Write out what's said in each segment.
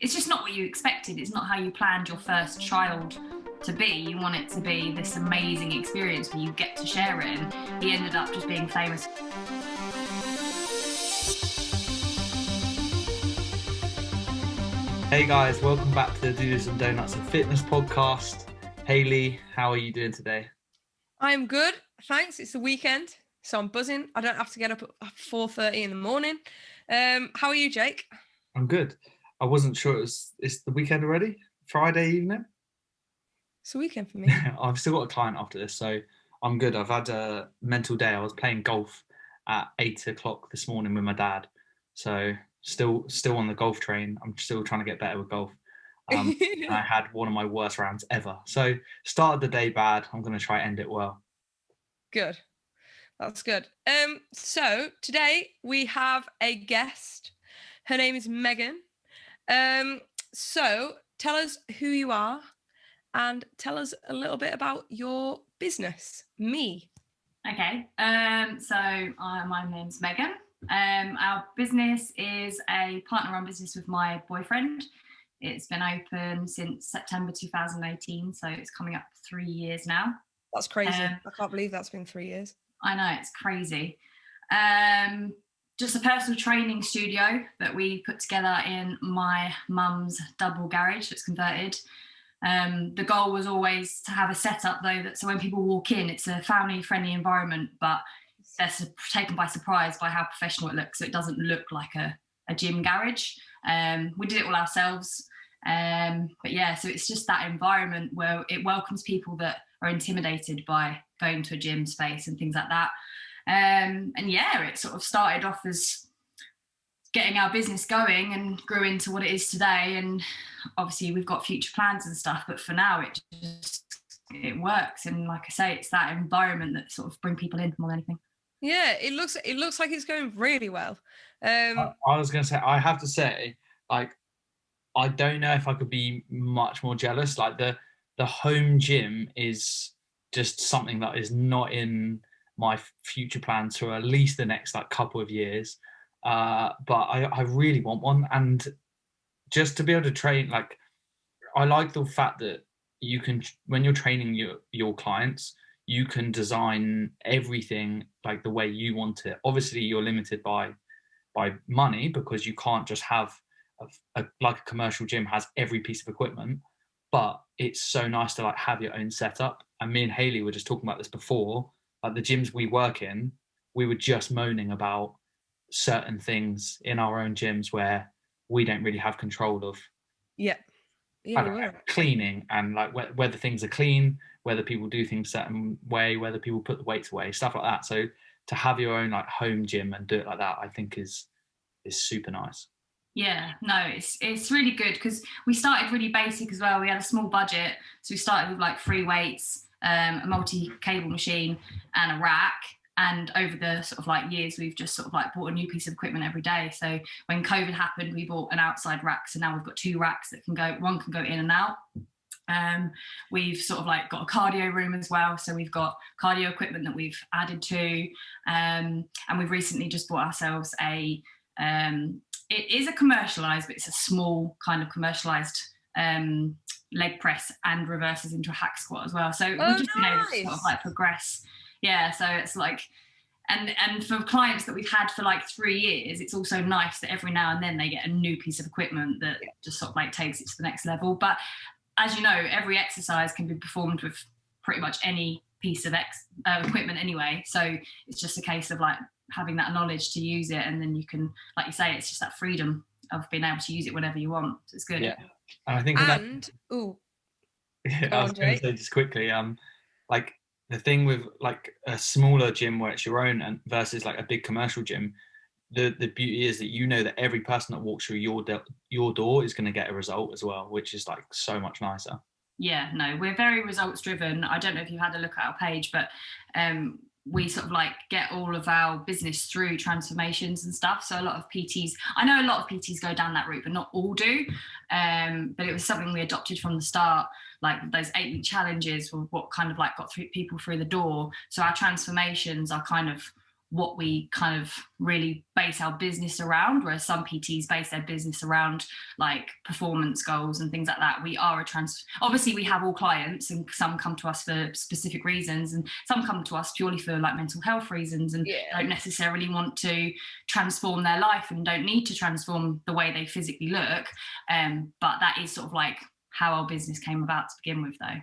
it's just not what you expected. It's not how you planned your first child to be. You want it to be this amazing experience where you get to share it, and he ended up just being famous. Hey guys, welcome back to the Do's and Donuts of Fitness podcast. Hayley, how are you doing today? I'm good, thanks. It's the weekend, so I'm buzzing. I don't have to get up at 4:30 in the morning. How are you, Jake? I'm good. I wasn't sure it's the weekend already? Friday evening? It's the weekend for me. I've still got a client after this, so I'm good. I've had a mental day. I was playing golf at 8 o'clock this morning with my dad. So still on the golf train. I'm still trying to get better with golf. And I had one of my worst rounds ever. So started the day bad. I'm going to try and end it well. Good. That's good. So today we have a guest. Her name is Megan. So tell us who you are and tell us a little bit about your business, Me. Okay, so my name's Megan. Our business is a partner-run business with my boyfriend. It's been open since September 2018, so it's coming up 3 years now. That's crazy. I can't believe that's been 3 years. I know, it's crazy. Just a personal training studio that we put together in my mum's double garage that's converted. The goal was always to have a setup though, so when people walk in, it's a family-friendly environment, but they're taken by surprise by how professional it looks, so it doesn't look like a gym garage. We did it all ourselves, but yeah, so it's just that environment where it welcomes people that are intimidated by going to a gym space and things like that. And yeah, it sort of started off as getting our business going and grew into what it is today. And obviously we've got future plans and stuff, but for now it works. And like I say, it's that environment that sort of bring people in more than anything. Yeah, it looks like it's going really well. I was going to say, I have to say, like, I don't know if I could be much more jealous. Like the home gym is just something that is not in my future plans for at least the next couple of years. But I really want one, and just to be able to train, I like the fact that you can, when you're training your clients, you can design everything like the way you want it. Obviously, you're limited by money because you can't just have a commercial gym has every piece of equipment. But it's so nice to have your own setup. And me and Hayley were just talking about this before. Like the gyms we work in, we were just moaning about certain things in our own gyms where we don't really have control of. Yeah, cleaning and whether things are clean, whether people do things a certain way, whether people put the weights away, stuff like that. So to have your own home gym and do it like that, I think is super nice. Yeah, no, it's really good because we started really basic as well. We had a small budget, so we started with 3 weights, a multi-cable machine and a rack. And over the sort of years, we've just sort of bought a new piece of equipment every day. So when COVID happened, we bought an outside rack. So now we've got 2 racks that one can go in and out. We've sort of got a cardio room as well. So we've got cardio equipment that we've added to. And we've recently just bought ourselves it is a commercialized, but it's a small kind of commercialized leg press and reverses into a hack squat as well. So we've just been able to sort of progress. Yeah, so it's and for clients that we've had for 3 years, it's also nice that every now and then they get a new piece of equipment that just sort of takes it to the next level. But as you know, every exercise can be performed with pretty much any piece of equipment anyway. So it's just a case of having that knowledge to use it, and then you can, like you say, it's just that freedom of being able to use it whenever you want. So it's good. Yeah, and I think. I was going to say just quickly, the thing with a smaller gym where it's your own and versus a big commercial gym, the beauty is that you know that every person that walks through your door is going to get a result as well, which is so much nicer. Yeah, no, we're very results driven. I don't know if you had a look at our page, but we sort of get all of our business through transformations and stuff. So a lot of PTs, I know a lot of PTs go down that route, but not all do. But it was something we adopted from the start. Those 8-week challenges were what kind of got people through the door. So our transformations are kind of what we kind of really base our business around, whereas some PTs base their business around like performance goals and things like that. We are obviously we have all clients, and some come to us for specific reasons, and some come to us purely for like mental health reasons and don't necessarily want to transform their life and don't need to transform the way they physically look. But that is sort of like how our business came about to begin with, though.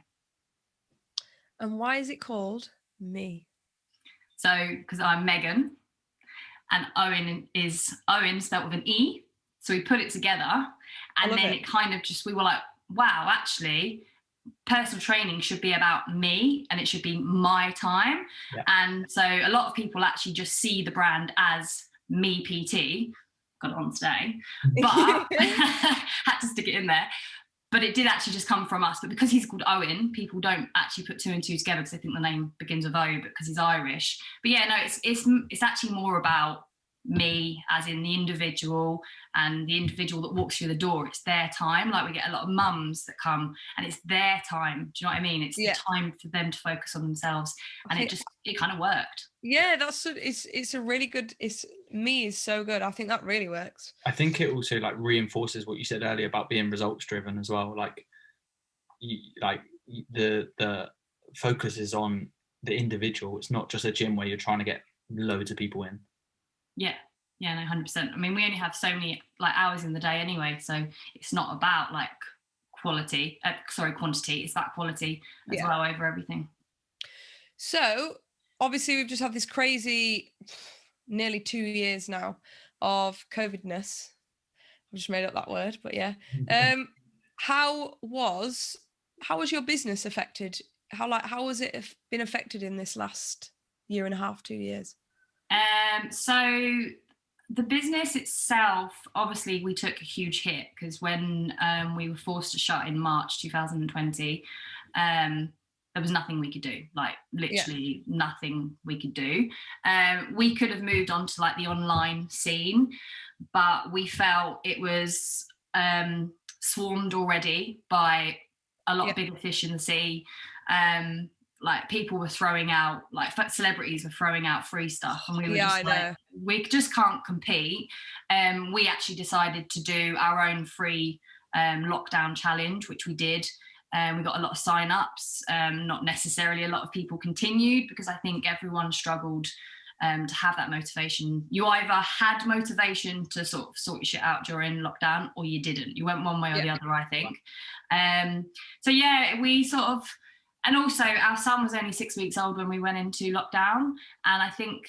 And why is it called Me? So, because I'm Megan and Owen spelled with an E. So we put it together, and then it kind of we were like, wow, actually, personal training should be about me and it should be my time. Yeah. And so a lot of people actually just see the brand as Me PT. Got it on today, but had to stick it in there. But it did actually just come from us. But because he's called Owen, people don't actually put two and two together because they think the name begins with O, but because he's Irish. But yeah, no, it's actually more about me as in the individual, and the individual that walks through the door. It's their time. Like we get a lot of mums that come and it's their time. Do you know what I mean? It's the time for them to focus on themselves. And it kind of worked. Yeah, it's a really good, Me is so good. I think that really works. I think it also like reinforces what you said earlier about being results driven as well. Like the focus is on the individual. It's not just a gym where you're trying to get loads of people in. Yeah, no, 100%. I mean, we only have so many like hours in the day anyway, so it's not about like quantity. It's about quality as well over everything. So obviously we've just had this crazy nearly 2 years now of COVIDness. I just made up that word, but yeah. How was your business affected? How was it been affected in this last year and a half, 2 years? So the business itself, obviously we took a huge hit because when we were forced to shut in March 2020, there was nothing we could do, like literally nothing we could do. We could have moved on to like the online scene, but we felt it was swarmed already by a lot of bigger fish in the sea. Like people were throwing out, like celebrities were throwing out free stuff, and we were just like, we just can't compete. We actually decided to do our own free lockdown challenge, which we did. We got a lot of sign-ups. Not necessarily a lot of people continued because I think everyone struggled to have that motivation. You either had motivation to sort your shit out during lockdown, or you didn't. You went one way or the other, I think. So yeah, we sort of. And also, our son was only 6 weeks old when we went into lockdown. And I think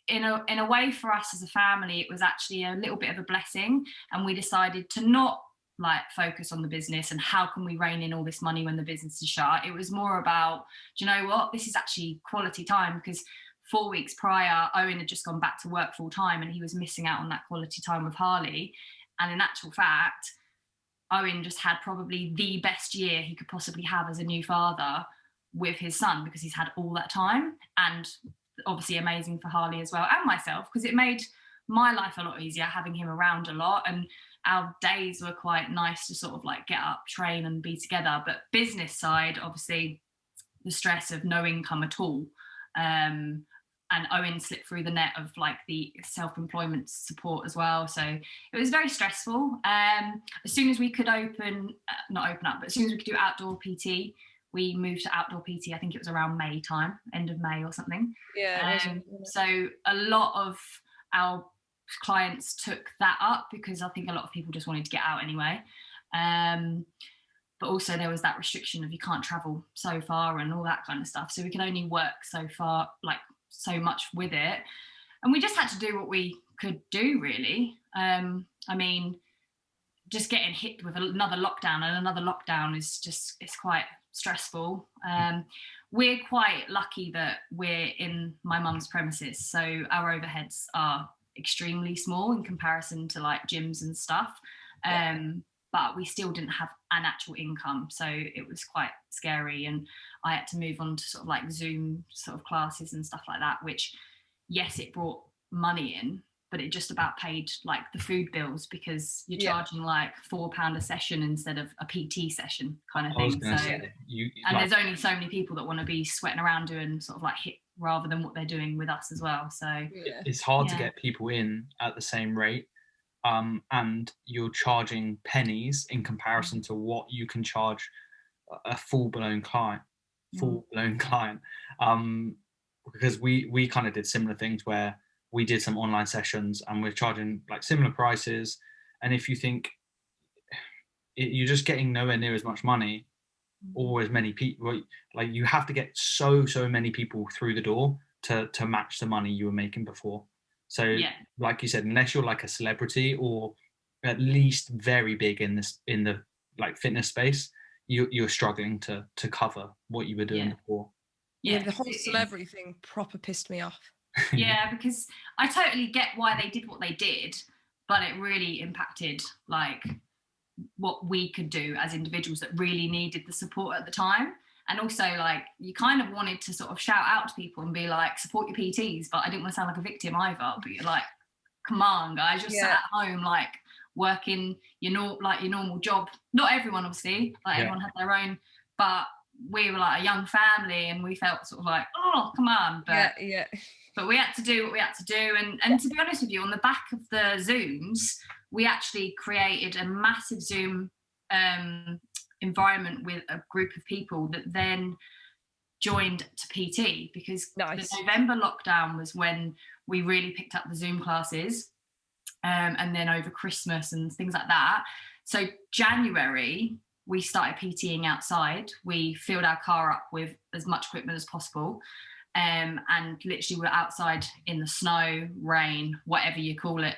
in a way for us as a family, it was actually a little bit of a blessing. And we decided to not like focus on the business and how can we rein in all this money when the business is shut. It was more about, do you know what? This is actually quality time, because 4 weeks prior, Owen had just gone back to work full time and he was missing out on that quality time with Harley. And in actual fact, Owen just had probably the best year he could possibly have as a new father with his son, because he's had all that time. And obviously amazing for Harley as well, and myself, because it made my life a lot easier having him around a lot. And our days were quite nice to sort of like get up, train and be together. But business side, obviously the stress of no income at all. And Owen slipped through the net of like the self-employment support as well. So it was very stressful. As soon as we could not open up, but as soon as we could do outdoor PT, we moved to outdoor PT. I think it was around May time, end of May or something. Yeah. So a lot of our clients took that up because I think a lot of people just wanted to get out anyway. But also there was that restriction of you can't travel so far and all that kind of stuff. So we can only work so far, like so much with it. And we just had to do what we could do, really. I mean, just getting hit with another lockdown, and another lockdown is just, it's quite stressful. We're quite lucky that we're in my mum's premises, so our overheads are extremely small in comparison to like gyms and stuff. But we still didn't have an actual income, so it was quite scary. And I had to move on to sort of like Zoom sort of classes and stuff like that, which, yes, it brought money in, but it just about paid like the food bills, because you're Yeah. charging like £4 a session instead of a PT session kind of I was thing. going to So, say, and like, there's only so many people that want to be sweating around doing sort of like HIIT rather than what they're doing with us as well. So Yeah. it's hard to Yeah. get people in at the same rate, and you're charging pennies in comparison to what you can charge a full-blown client. Because we kind of did similar things where we did some online sessions and we're charging like similar prices, and if you think you're just getting nowhere near as much money or as many people, like you have to get so many people through the door to match the money you were making before. So yeah, like you said, unless you're like a celebrity or at least very big in the like fitness space, you're struggling to cover what you were doing Yeah. before. Yeah, yeah, the whole 'cause it is. celebrity thing proper pissed me off. Yeah, because I totally get why they did what they did, but it really impacted like what we could do as individuals that really needed the support at the time. And also, like, you kind of wanted to sort of shout out to people and be like, support your PTs, but I didn't want to sound like a victim either. But you're like, come on, guys, just sat Yeah. at home, like working your normal job. Not everyone, obviously, like Yeah. everyone had their own, but we were like a young family, and we felt sort of like, oh, come on. But Yeah. but we had to do what we had to do, and to be honest with you, on the back of the Zooms, we actually created a massive Zoom environment with a group of people that then joined to PT, because Nice. the November lockdown was when we really picked up the Zoom classes, and then over Christmas and things like that. So January, we started PTing outside. We filled our car up with as much equipment as possible. And literally we're outside in the snow, rain, whatever you call it,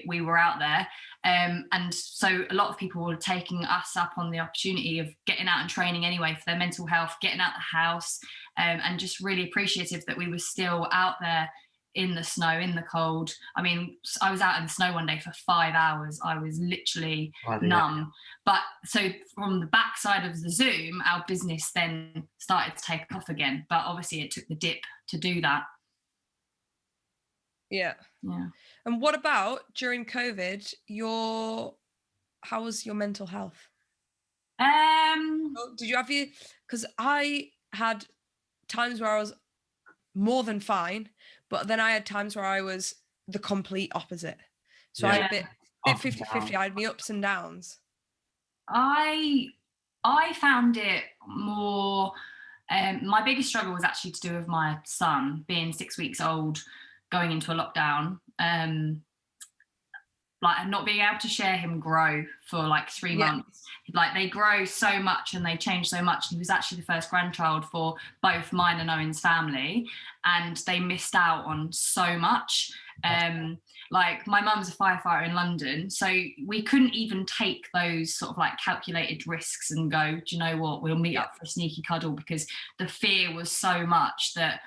we were out there. And so a lot of people were taking us up on the opportunity of getting out and training anyway for their mental health, getting out the house, and just really appreciative that we were still out there in the snow, in the cold. I mean, I was out in the snow one day for 5 hours. I was literally numb. But so from the backside of the Zoom, our business then started to take off again. But obviously it took the dip to do that. Yeah. Yeah. And what about during COVID, how was your mental health? Did you have because I had times where I was more than fine, but then I had times where I was the complete opposite. So I had a bit 50-50. I had my ups and downs. I found it more, my biggest struggle was actually to do with my son being 6 weeks old, going into a lockdown, like not being able to share him grow for like 3 months. Like they grow so much and they change so much. He was actually the first grandchild for both mine and Owen's family, and they missed out on so much. Like my mum's a firefighter in London, so we couldn't even take those sort of like calculated risks and go, do you know what, we'll meet up for a sneaky cuddle, because the fear was so much that,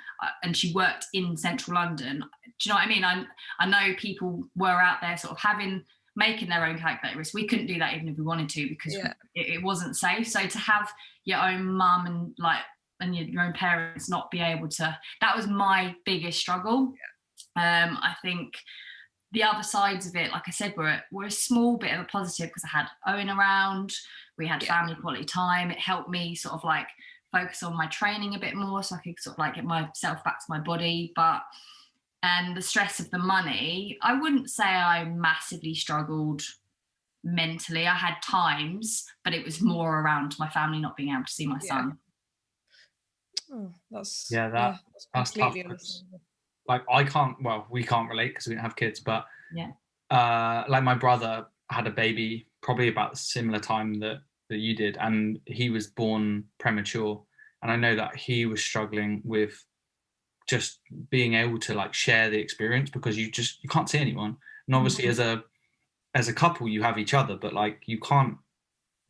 and she worked in central London. Do you know what I mean? I know people were out there sort of making their own calculated risks. We couldn't do that even if we wanted to, because it wasn't safe. So to have your own mum and your own parents not be able to, that was my biggest struggle. I think the other sides of it, like I said, were a small bit of a positive, because I had Owen around, we had family quality time. It helped me sort of like focus on my training a bit more, so I could sort of like get myself back to my body. And the stress of the money, I wouldn't say I massively struggled mentally. I had times, but it was more around my family not being able to see my son. Oh, that's tough. completely understandable. Like we can't relate because we don't have kids, but yeah, like my brother had a baby probably about the similar time that you did, and he was born premature, and I know that he was struggling with just being able to like share the experience, because you can't see anyone, and obviously as a couple you have each other, but like you can't,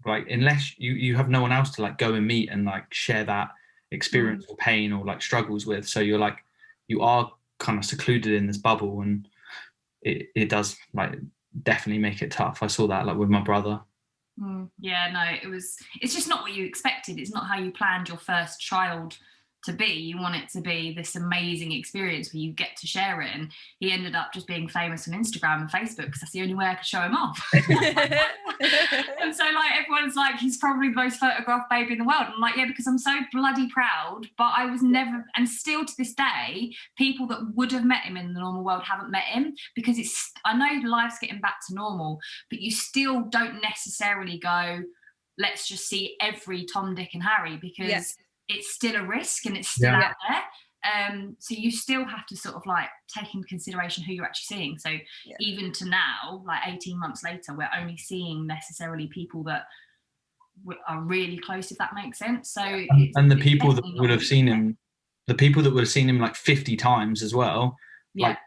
like, unless you have no one else to like go and meet and like share that experience or pain or like struggles with, so you are kind of secluded in this bubble, and it does like definitely make it tough. I saw that like with my brother. Yeah, no, it's just not what you expected. It's not how you planned your first child to be. You want it to be this amazing experience where you get to share it. And he ended up just being famous on Instagram and Facebook because that's the only way I could show him off. And so like everyone's like, he's probably the most photographed baby in the world. I'm like, yeah, because I'm so bloody proud. But I was never, and still to this day, people that would have met him in the normal world haven't met him, because it's, I know life's getting back to normal, but you still don't necessarily go, let's just see every Tom, Dick and Harry, because it's still a risk and it's still out there. So you still have to sort of like take into consideration who you're actually seeing. So even to now, like 18 months later, we're only seeing necessarily people that are really close, if that makes sense. So and the people that would have seen him, like 50 times as well, like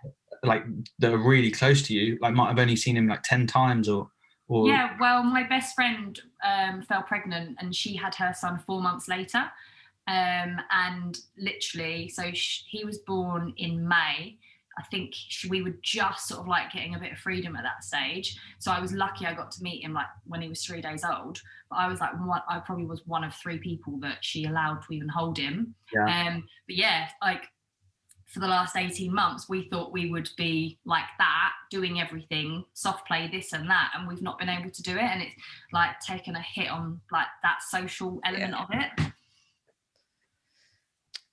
that are really close to you, like might have only seen him like 10 times or yeah. Well, my best friend fell pregnant and she had her son 4 months later. And literally, so he was born in May. I think we were just sort of like getting a bit of freedom at that stage. So I was lucky I got to meet him like when he was 3 days old. But I was like, I probably was one of 3 people that she allowed to even hold him. But yeah, like for the last 18 months, we thought we would be like that, doing everything, soft play, this and that, and we've not been able to do it. And it's like taken a hit on like that social element of it.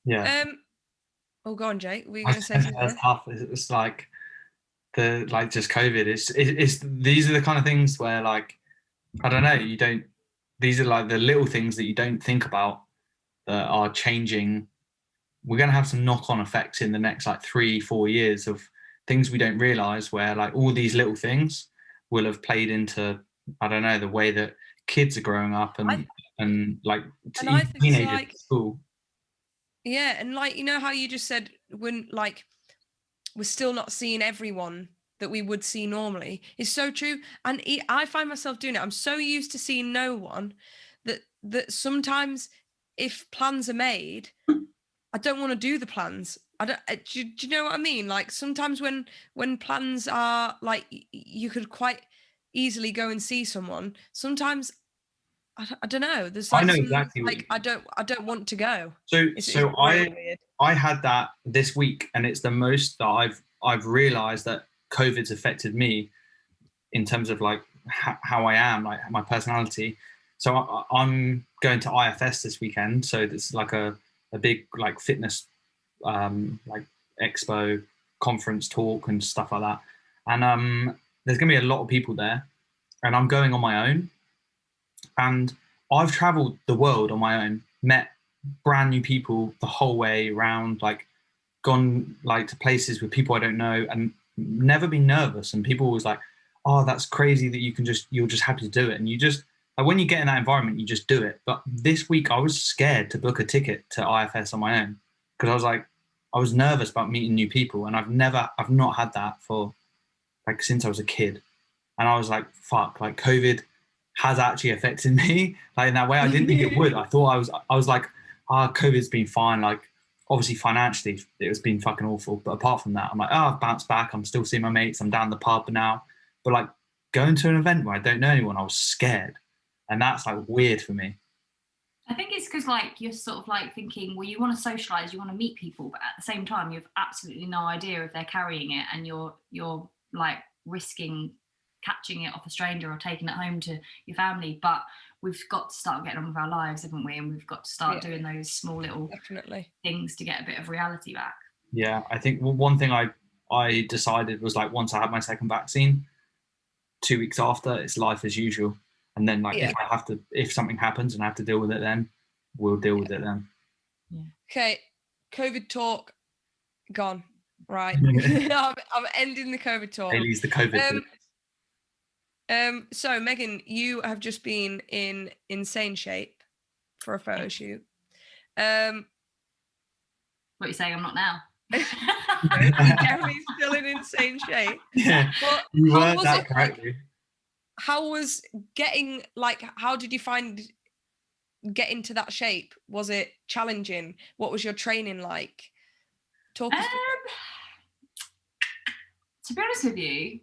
Yeah. Oh, go on, Jake. Were you going to say something? That's tough. It's like just COVID. It's these are the kind of things where like I don't know. These are like the little things that you don't think about that are changing. We're going to have some knock-on effects in the next like 3-4 years of things we don't realize, where like all these little things will have played into, I don't know, the way that kids are growing up and like teenagers at school. Yeah, and like, you know how you just said when like we're still not seeing everyone that we would see normally. It's so true. And I find myself doing it. I'm so used to seeing no one that sometimes if plans are made, I don't want to do the plans. I don't. Do you know what I mean? Like sometimes when plans are like you could quite easily go and see someone. Sometimes I don't know. There's like I know exactly like I don't want to go. So it's really weird. I had that this week, and it's the most that I've realized that COVID's affected me in terms of like how I am, like my personality. So I'm going to IFS this weekend. So it's like a big like fitness like expo conference talk and stuff like that. And there's gonna be a lot of people there, and I'm going on my own. And I've traveled the world on my own, met brand new people the whole way around, like gone like to places with people I don't know, and never been nervous. And people always like, oh, that's crazy that you're just happy to do it. And you just, like, when you get in that environment, you just do it. But this week I was scared to book a ticket to IFS on my own, because I was nervous about meeting new people. And I've not had that for like since I was a kid. And I was like, fuck, like COVID has actually affected me like in that way. I didn't think it would. I thought I was like, COVID's been fine. Like obviously financially it was been fucking awful, but apart from that, I'm like, I've bounced back. I'm still seeing my mates. I'm down the pub now. But like going to an event where I don't know anyone, I was scared, and that's like weird for me. I think it's because like you're sort of like thinking, well, you want to socialize, you want to meet people, but at the same time, you have absolutely no idea if they're carrying it, and you're like risking catching it off a stranger or taking it home to your family. But we've got to start getting on with our lives, haven't we? And we've got to start doing those small little things to get a bit of reality back. Yeah, I think one thing I decided was like, once I had my second vaccine, 2 weeks after, it's life as usual. And then like if something happens and I have to deal with it, then we'll deal with it then. Yeah. Okay, COVID talk gone. Right. I'm ending the COVID talk. Haley's the COVID. So Megan, you have just been in insane shape for a photo shoot. What are you saying? I'm not now. You're definitely still in insane shape. Yeah, but you were that correctly. How was getting like? How did you find getting to that shape? Was it challenging? What was your training like? Talk us to be honest with you,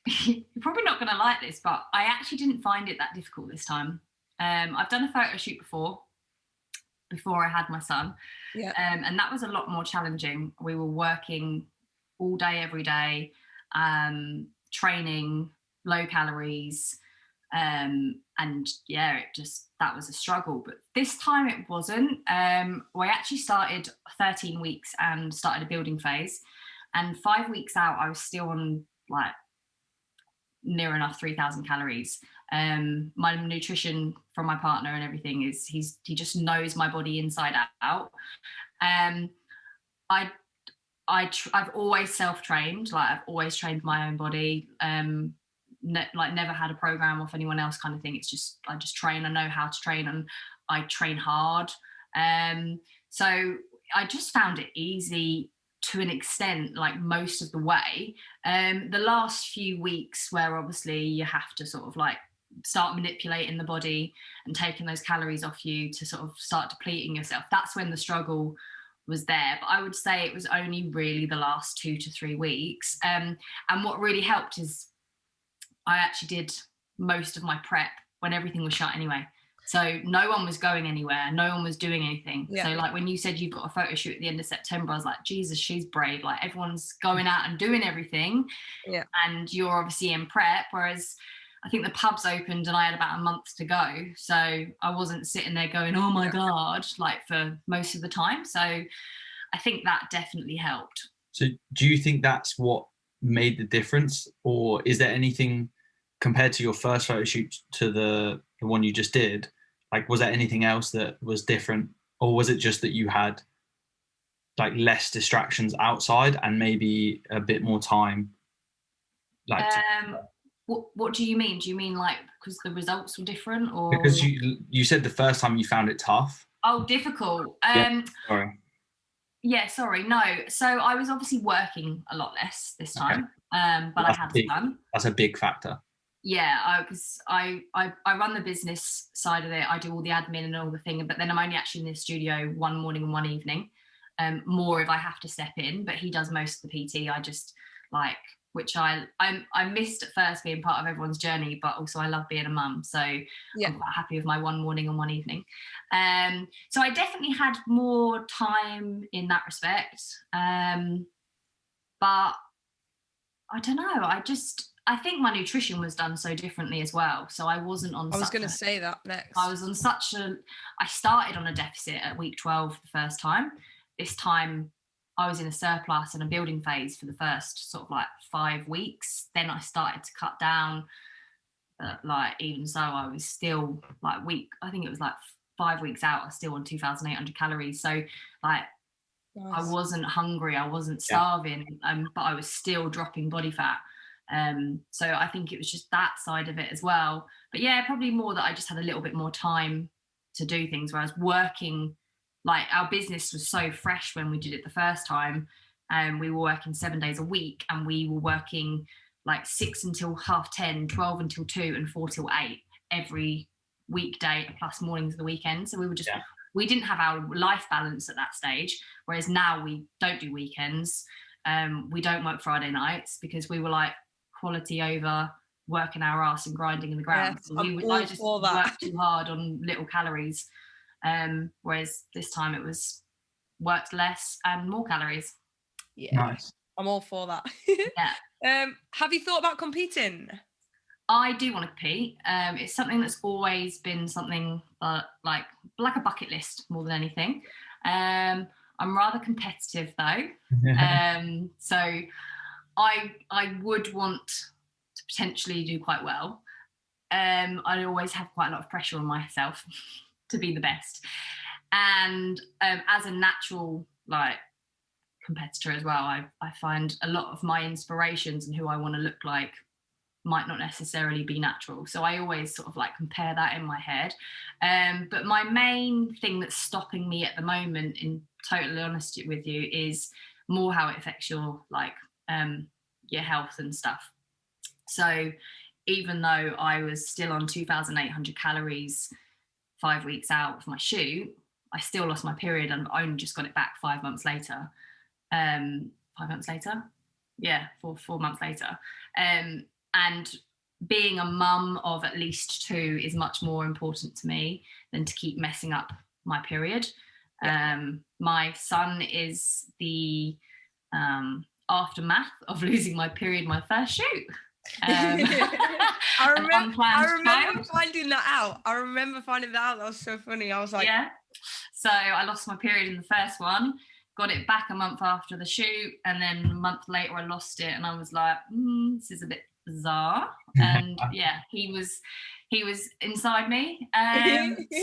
you're probably not going to like this, but I actually didn't find it that difficult this time. I've done a photo shoot before, before I had my son. Yeah. And that was a lot more challenging. We were working all day, every day, training, low calories. And yeah, that was a struggle. But this time it wasn't. We actually started 13 weeks and started a building phase. And 5 weeks out, I was still on like near enough 3,000 calories. My nutrition from my partner and everything is he just knows my body inside out. I've always self-trained. Like I've always trained my own body. Never had a program off anyone else kind of thing. It's just I just train. I know how to train, and I train hard. So I just found it easy to an extent, like most of the way. The last few weeks where obviously you have to sort of like start manipulating the body and taking those calories off you to sort of start depleting yourself, that's when the struggle was there. But I would say it was only really the last 2 to 3 weeks. And what really helped is I actually did most of my prep when everything was shut anyway. So no one was going anywhere. No one was doing anything. Yeah. So like when you said you've got a photo shoot at the end of September, I was like, Jesus, she's brave. Like everyone's going out and doing everything. Yeah. And you're obviously in prep. Whereas I think the pubs opened and I had about a month to go. So I wasn't sitting there going, oh my God, like for most of the time. So I think that definitely helped. So do you think that's what made the difference? Or is there anything compared to your first photo shoot to the one you just did? Like, was there anything else that was different? Or was it just that you had like less distractions outside and maybe a bit more time? Like, what do you mean? Do you mean like because the results were different, or because you said the first time you found it tough? Oh, difficult. Sorry. Yeah, sorry. No. So I was obviously working a lot less this time. Okay. But I had fun. That's a big factor. Yeah, I run the business side of it. I do all the admin and all the thing, but then I'm only actually in the studio one morning and one evening. More if I have to step in, but he does most of the PT. I just like, which I missed at first being part of everyone's journey, but also I love being a mum. So yeah. I'm quite happy with my one morning and one evening. So I definitely had more time in that respect. But I don't know. I think my nutrition was done so differently as well. So I wasn't on. I was going to say that next. I was on I started on a deficit at week 12 the first time. This time I was in a surplus and a building phase for the first sort of like 5 weeks. Then I started to cut down. Like even so, I was still like I think it was like 5 weeks out, I was still on 2,800 calories. So like nice. I wasn't hungry, I wasn't starving, but I was still dropping body fat. So I think it was just that side of it as well. But yeah, probably more that I just had a little bit more time to do things, where I was working, like our business was so fresh when we did it the first time. We were working 7 days a week, and we were working like 6 until 10:30, 12 until 2, and 4 till 8 every weekday, plus mornings of the weekend. So we were just, we didn't have our life balance at that stage. Whereas now we don't do weekends. We don't work Friday nights because we were like, quality over working our ass and grinding in the ground. Yes, I just worked too hard on little calories. Whereas this time it was worked less and more calories. Yeah, nice. I'm all for that. Yeah. Have you thought about competing? I do want to compete. It's something that's always been something like a bucket list more than anything. I'm rather competitive though. So I would want to potentially do quite well. I always have quite a lot of pressure on myself to be the best. And as a natural like competitor as well, I find a lot of my inspirations and who I want to look like might not necessarily be natural. So I always sort of like compare that in my head. But my main thing that's stopping me at the moment, in total honesty with you, is more how it affects your like your health and stuff. So even though I was still on 2,800 calories 5 weeks out of my shoot, I still lost my period and I only just got it back 5 months later. 5 months later? Yeah, 4 months later. And being a mum of at least 2 is much more important to me than to keep messing up my period. Yeah. My son is the aftermath of losing my period, my first shoot. I remember child. finding that out. I remember finding that out. That was so funny. I was like, yeah. So I lost my period in the first one, got it back a month after the shoot, and then a month later I lost it, and I was like, this is a bit bizarre. And yeah, he was inside me.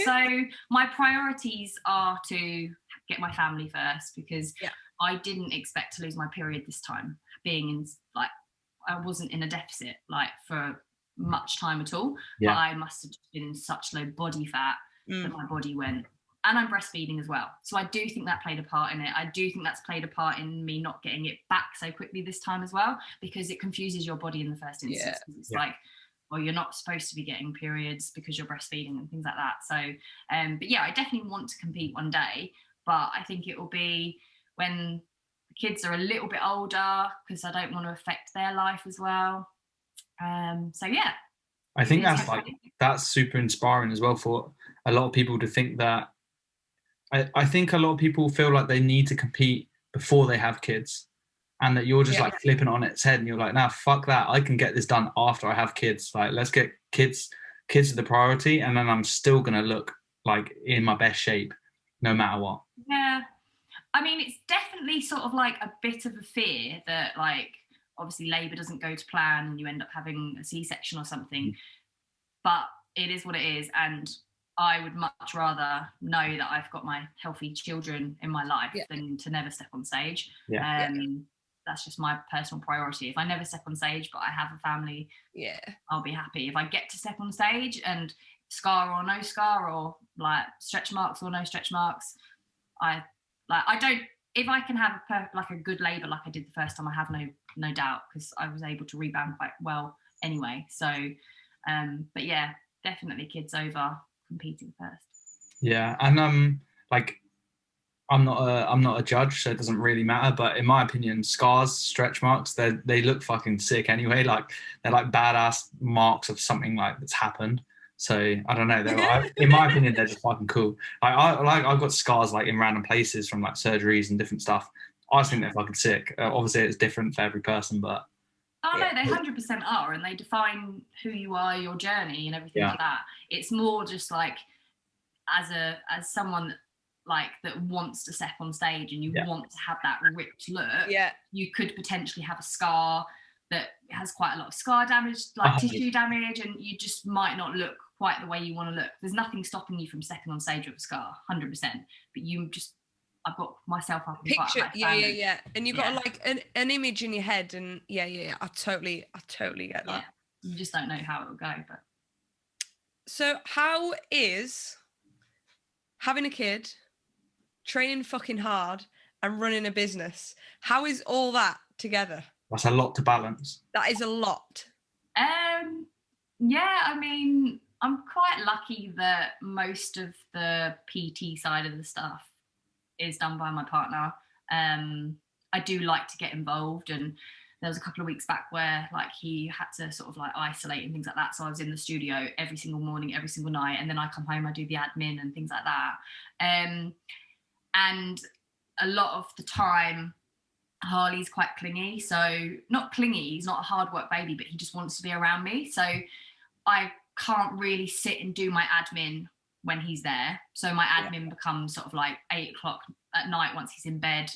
So my priorities are to get my family first, because I didn't expect to lose my period this time, being in like, I wasn't in a deficit like for much time at all. But I must have been in such low body fat that my body went. And I'm breastfeeding as well. So I do think that played a part in it. I do think that's played a part in me not getting it back so quickly this time as well, because it confuses your body in the first instance. It's like, well, you're not supposed to be getting periods because you're breastfeeding and things like that. So, but yeah, I definitely want to compete one day, but I think it will be when the kids are a little bit older, because I don't want to affect their life as well. So yeah. I think that's super inspiring as well for a lot of people to think that. I think a lot of people feel like they need to compete before they have kids, and that you're just like flipping it on its head, and you're like, nah, fuck that. I can get this done after I have kids. Like, let's get kids are the priority, and then I'm still gonna look like in my best shape, no matter what. Yeah, I mean, it's definitely sort of like a bit of a fear that, like, obviously labour doesn't go to plan and you end up having a C-section or something, but it is what it is, and I would much rather know that I've got my healthy children in my life than to never step on stage. That's just my personal priority. If I never step on stage but I have a family, I'll be happy. If I get to step on stage and scar or no scar, or like stretch marks or no stretch marks, I don't. If I can have a good labour like I did the first time, I have no doubt, because I was able to rebound quite well anyway. So, but yeah, definitely kids over competing first. Yeah, and like, I'm not a judge, so it doesn't really matter, but in my opinion, scars, stretch marks, they look fucking sick anyway. Like, they're like badass marks of something like that's happened. So I don't know, in my opinion, they're just fucking cool. I've got scars like in random places from like surgeries and different stuff. I just think they're fucking sick. Obviously it's different for every person, but no, they 100% are, and they define who you are, your journey, and everything like that. It's more just like, as someone like that wants to step on stage and you want to have that ripped look, you could potentially have a scar that has quite a lot of scar damage, like tissue damage, and you just might not look quite the way you want to look. There's nothing stopping you from stepping on stage with a scar, 100%, but I've got myself up in picture, and you've got like an image in your head, and I totally get that. You just don't know how it will go. But so, how is having a kid, training fucking hard, and running a business? How is all that together? That's a lot to balance. That is a lot. Yeah, I mean, I'm quite lucky that most of the PT side of the stuff is done by my partner. I do like to get involved, and there was a couple of weeks back where like he had to sort of like isolate and things like that, so I was in the studio every single morning, every single night, and then I come home, I do the admin and things like that. And a lot of the time Harley's quite clingy, so not clingy, he's not a hard work baby, but he just wants to be around me, so I can't really sit and do my admin when he's there. So my admin becomes sort of like 8:00 at night once he's in bed.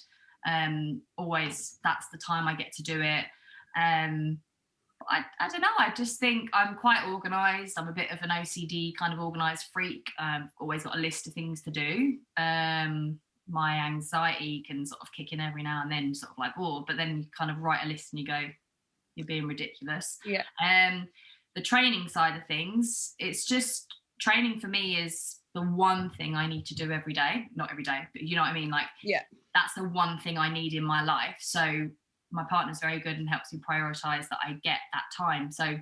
Always that's the time I get to do it. I don't know, I just think I'm quite organised. I'm a bit of an OCD kind of organised freak. Always got a list of things to do. My anxiety can sort of kick in every now and then, sort of like, but then you kind of write a list and you go, you're being ridiculous. The training side of things, it's just, training for me is the one thing I need to do every day. Not every day, but you know what I mean? Like, that's the one thing I need in my life. So my partner's very good and helps me prioritize that I get that time. So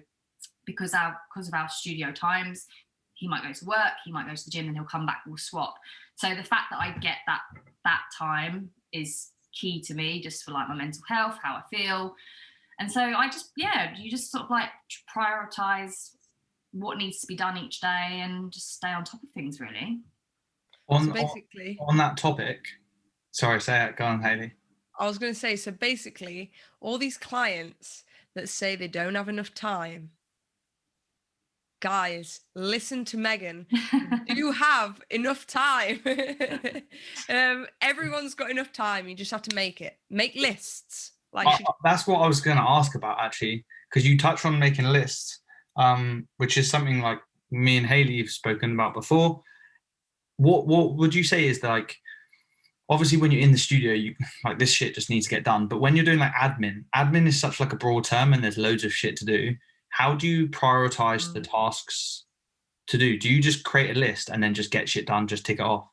because of our studio times, he might go to work, he might go to the gym, and he'll come back, we'll swap. So the fact that I get that time is key to me, just for like my mental health, how I feel. And so I just, you just sort of like prioritize what needs to be done each day and just stay on top of things, really. On, So basically, on that topic, sorry, say it. Go on, Hayley. I was going to say, so basically, all these clients that say they don't have enough time, guys, listen to Megan. You have enough time. Everyone's got enough time. You just have to make lists. Like That's what I was going to ask about, actually, because you touched on making lists, which is something like me and Hayley have spoken about before. What would you say is like, obviously when you're in the studio, you like this shit just needs to get done. But when you're doing like admin is such like a broad term and there's loads of shit to do. How do you prioritize the tasks to do? Do you just create a list and then just get shit done, just tick it off?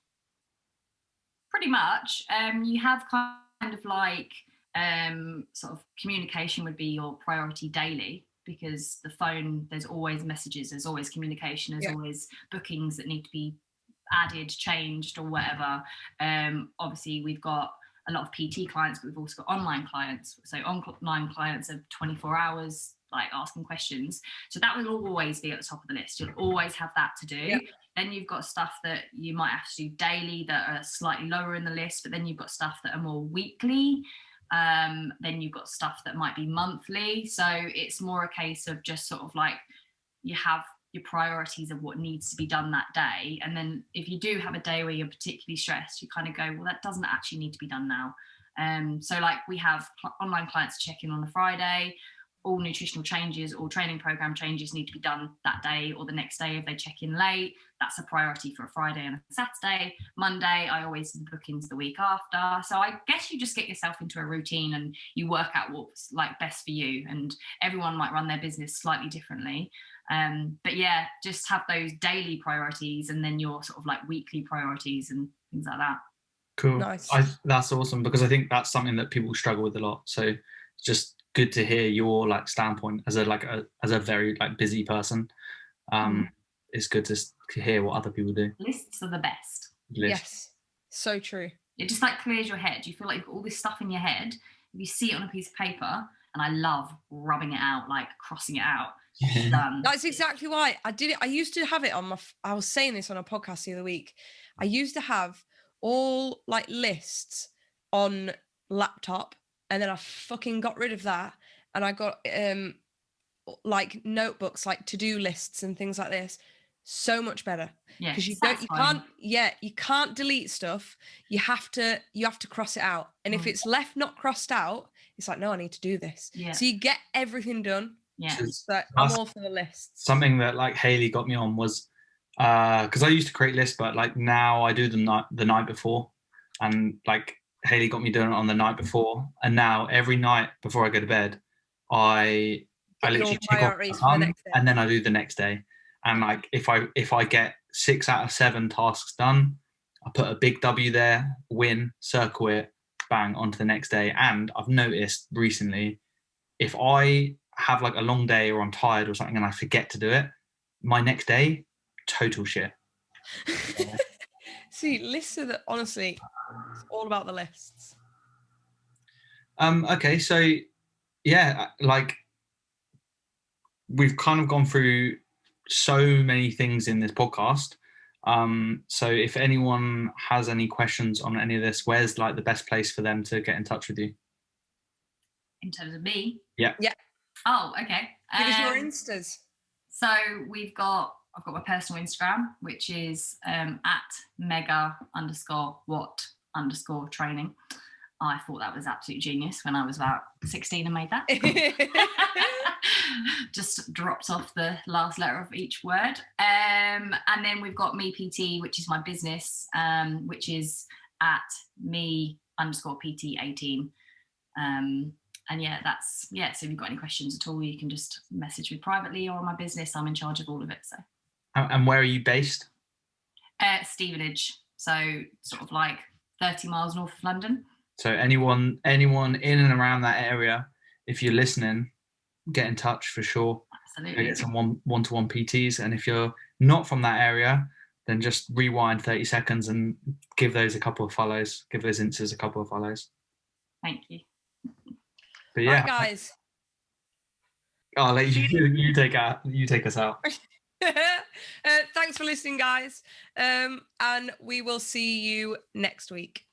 Pretty much. You have kind of like sort of communication would be your priority daily, because the phone, there's always messages, there's always communication, there's always bookings that need to be added, changed, or whatever. Obviously we've got a lot of PT clients, but we've also got online clients. So online clients are 24 hours like asking questions, so that will always be at the top of the list. You'll always have that to do. Then you've got stuff that you might have to do daily that are slightly lower in the list, but then you've got stuff that are more weekly. Then you've got stuff that might be monthly. So it's more a case of just sort of like you have your priorities of what needs to be done that day. And then if you do have a day where you're particularly stressed, you kind of go, well, that doesn't actually need to be done now. So like we have online clients check in on a Friday. All nutritional changes or training program changes need to be done that day or the next day. If they check in late, that's a priority for a Friday and a Saturday. Monday, I always do bookings the week after. So I guess you just get yourself into a routine and you work out what's like best for you. And everyone might run their business slightly differently. But yeah, just have those daily priorities and then your sort of like weekly priorities and things like that. Cool. Nice. That's awesome, because I think that's something that people struggle with a lot. So it's just good to hear your like standpoint as a very like busy person. It's good to hear what other people do. Lists are the best. Yes, so true. It just like clears your head. You feel like you've got all this stuff in your head. If you see it on a piece of paper, and I love rubbing it out, like crossing it out. Done. That's exactly why I did it. I used to have it on I was saying this on a podcast the other week. I used to have all like lists on laptop, and then I fucking got rid of that, and I got like notebooks, like to-do lists and things like this. So much better, because you can't delete stuff. You have to cross it out, and if it's left not crossed out, it's like, no, I need to do this. So you get everything done. So I'm all for the lists. Something that like Hayley got me on was because I used to create lists, but like now I do them the night before, and like Hayley got me doing it on the night before, and now every night before I go to bed, I literally tick off and then I do the next day. And like if I get 6 out of 7 tasks done, I put a big W there, win, circle it, bang, onto the next day. And I've noticed recently, if I have like a long day or I'm tired or something and I forget to do it, my next day, total shit. See, lists are honestly, it's all about the lists. Okay, so yeah, like we've kind of gone through so many things in this podcast. So if anyone has any questions on any of this, where's like the best place for them to get in touch with you? In terms of me? Yeah. Oh, okay. Give us your Instas. So I've got my personal Instagram, which is at mega_what_training. I thought that was absolute genius when I was about 16 and made that. Just dropped off the last letter of each word. And then we've got Me PT, which is my business, which is at me_PT18. And yeah, so if you've got any questions at all, you can just message me privately or on my business. I'm in charge of all of it. So. And where are you based? Stevenage. So sort of like 30 miles north of London. So anyone in and around that area, if you're listening, get in touch for sure. Absolutely. Get some one-to-one PTs. And if you're not from that area, then just rewind 30 seconds and give those a couple of follows. Give those Instas a couple of follows. Thank you. But yeah, right, guys. I'll let you take us out. thanks for listening, guys. And we will see you next week.